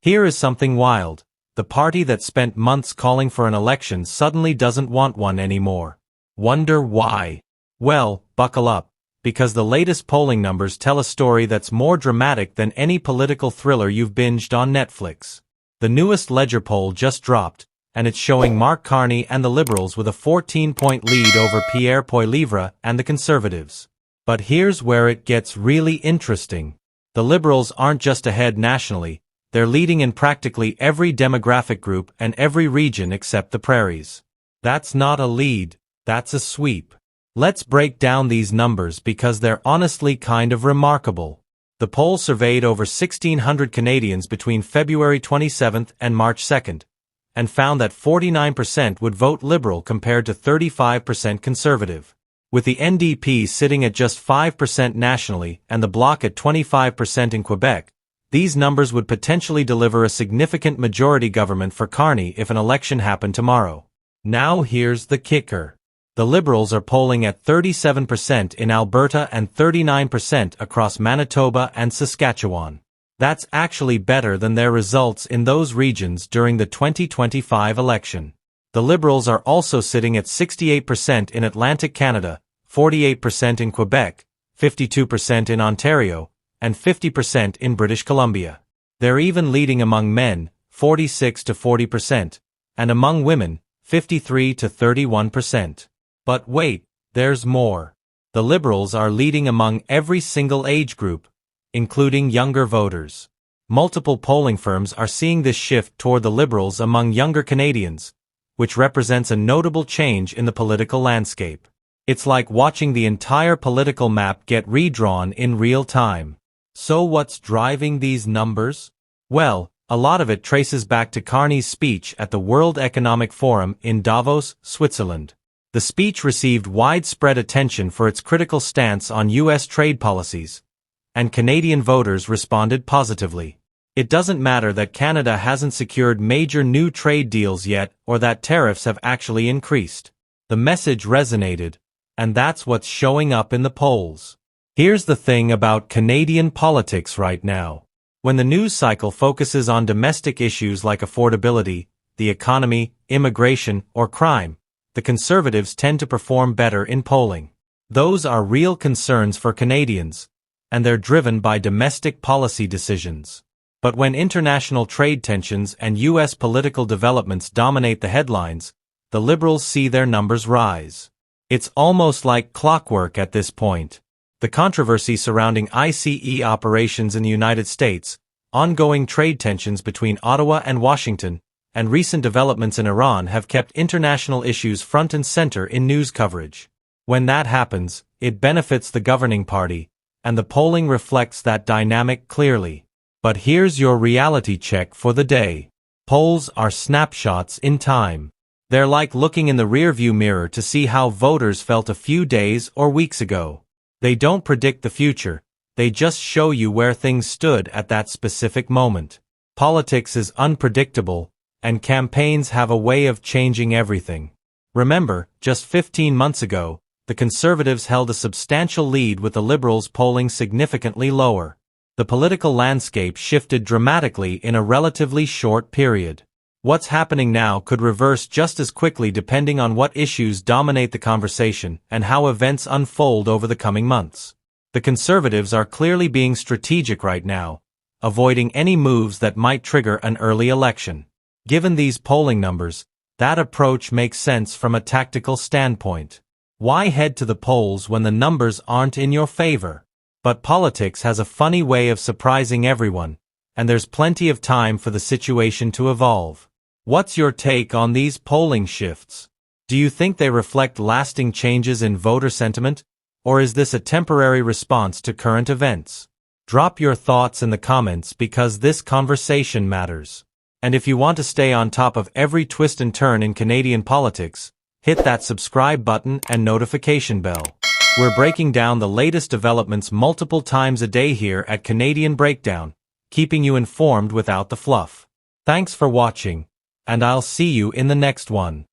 Here is something wild. The party that spent months calling for an election suddenly doesn't want one anymore. Wonder why? Well, buckle up, because the latest polling numbers tell a story that's more dramatic than any political thriller you've binged on Netflix. The newest Léger poll just dropped, and it's showing Mark Carney and the Liberals with a 14-point lead over Pierre Poilievre and the Conservatives. But here's where it gets really interesting. The Liberals aren't just ahead nationally, they're leading in practically every demographic group and every region except the prairies. That's not a lead, that's a sweep. Let's break down these numbers because they're honestly kind of remarkable. The poll surveyed over 1,600 Canadians between February 27th and March 2nd, and found that 49% would vote Liberal compared to 35% Conservative. With the NDP sitting at just 5% nationally and the Bloc at 25% in Quebec, these numbers would potentially deliver a significant majority government for Carney if an election happened tomorrow. Now here's the kicker. The Liberals are polling at 37% in Alberta and 39% across Manitoba and Saskatchewan. That's actually better than their results in those regions during the 2025 election. The Liberals are also sitting at 68% in Atlantic Canada, 48% in Quebec, 52% in Ontario, and 50% in British Columbia. They're even leading among men, 46 to 40%, and among women, 53 to 31%. But wait, there's more. The Liberals are leading among every single age group, including younger voters. Multiple polling firms are seeing this shift toward the Liberals among younger Canadians, which represents a notable change in the political landscape. It's like watching the entire political map get redrawn in real time. So what's driving these numbers? Well, a lot of it traces back to Carney's speech at the World Economic Forum in Davos, Switzerland. The speech received widespread attention for its critical stance on U.S. trade policies, and Canadian voters responded positively. It doesn't matter that Canada hasn't secured major new trade deals yet or that tariffs have actually increased. The message resonated, and that's what's showing up in the polls. Here's the thing about Canadian politics right now. When the news cycle focuses on domestic issues like affordability, the economy, immigration, or crime, the Conservatives tend to perform better in polling. Those are real concerns for Canadians, and they're driven by domestic policy decisions. But when international trade tensions and U.S. political developments dominate the headlines, the Liberals see their numbers rise. It's almost like clockwork at this point. The controversy surrounding ICE operations in the United States, ongoing trade tensions between Ottawa and Washington, and recent developments in Iran have kept international issues front and center in news coverage. When that happens, it benefits the governing party, and the polling reflects that dynamic clearly. But here's your reality check for the day. Polls are snapshots in time. They're like looking in the rearview mirror to see how voters felt a few days or weeks ago. They don't predict the future, they just show you where things stood at that specific moment. Politics is unpredictable, and campaigns have a way of changing everything. Remember, just 15 months ago, the Conservatives held a substantial lead with the Liberals polling significantly lower. The political landscape shifted dramatically in a relatively short period. What's happening now could reverse just as quickly depending on what issues dominate the conversation and how events unfold over the coming months. The Conservatives are clearly being strategic right now, avoiding any moves that might trigger an early election. Given these polling numbers, that approach makes sense from a tactical standpoint. Why head to the polls when the numbers aren't in your favor? But politics has a funny way of surprising everyone, and there's plenty of time for the situation to evolve. What's your take on these polling shifts? Do you think they reflect lasting changes in voter sentiment, or is this a temporary response to current events? Drop your thoughts in the comments because this conversation matters. And if you want to stay on top of every twist and turn in Canadian politics, hit that subscribe button and notification bell. We're breaking down the latest developments multiple times a day here at Canadian Breakdown, keeping you informed without the fluff. Thanks for watching, and I'll see you in the next one.